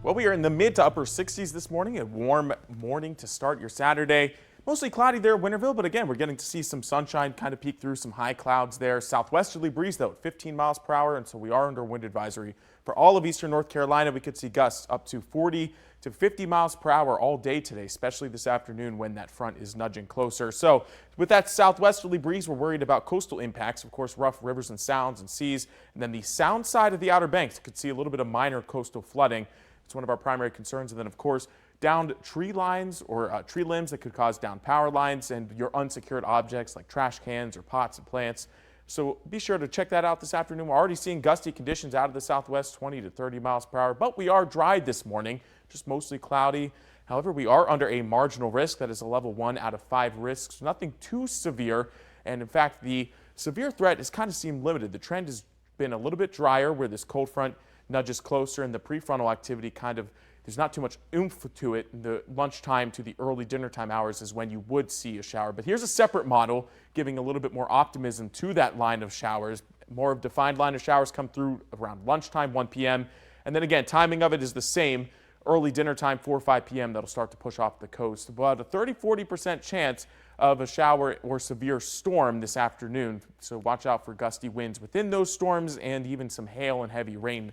Well, we are in the mid to upper 60s this morning. A warm morning to start your Saturday. Mostly cloudy there at Winterville, but again, we're getting to see some sunshine kind of peek through some high clouds there. Southwesterly breeze, though, at 15 miles per hour, and so we are under wind advisory. For all of eastern North Carolina, we could see gusts up to 40 to 50 miles per hour all day today, especially this afternoon when that front is nudging closer. So with that southwesterly breeze, we're worried about coastal impacts, of course, rough rivers and sounds and seas. And then the sound side of the Outer Banks could see a little bit of minor coastal flooding. It's one of our primary concerns. And then, of course, downed tree lines or tree limbs that could cause downed power lines and your unsecured objects like trash cans or pots and plants. So be sure to check that out this afternoon. We're already seeing gusty conditions out of the southwest, 20 to 30 miles per hour, but we are dry this morning, just mostly cloudy. However, we are under a marginal risk. That is a level 1 out of 5 risks, nothing too severe. And in fact, the severe threat has kind of seemed limited. The trend has been a little bit drier where this cold front nudges closer, and the prefrontal activity there's not too much oomph to it. The lunchtime to the early dinner time hours is when you would see a shower. But here's a separate model giving a little bit more optimism to that line of showers. More of a defined line of showers come through around lunchtime, 1 p.m. And then again, timing of it is the same. Early dinner time, 4 or 5 p.m. That'll start to push off the coast. About a 30-40% chance of a shower or severe storm this afternoon. So watch out for gusty winds within those storms and even some hail and heavy rain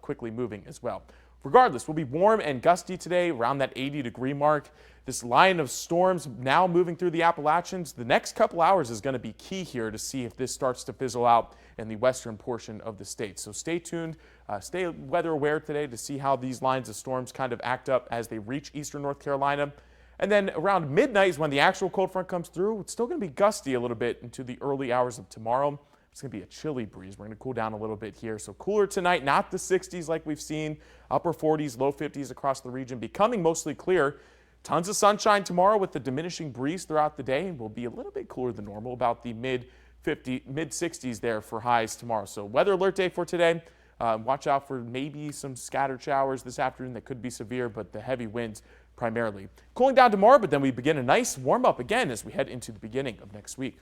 quickly moving as well. Regardless, we'll be warm and gusty today around that 80-degree mark. This line of storms now moving through the Appalachians. The next couple hours is going to be key here to see if this starts to fizzle out in the western portion of the state. So stay tuned, stay weather aware today to see how these lines of storms kind of act up as they reach eastern North Carolina. And then around midnight is when the actual cold front comes through. It's still going to be gusty a little bit into the early hours of tomorrow. It's going to be a chilly breeze. We're going to cool down a little bit here. So cooler tonight, not the 60s like we've seen, upper 40s, low 50s across the region, becoming mostly clear. Tons of sunshine tomorrow with the diminishing breeze throughout the day. We'll be a little bit cooler than normal, about the mid 60s there for highs tomorrow. So weather alert day for today. Watch out for maybe some scattered showers this afternoon that could be severe, but the heavy winds primarily. Cooling down tomorrow, but then we begin a nice warm up again as we head into the beginning of next week.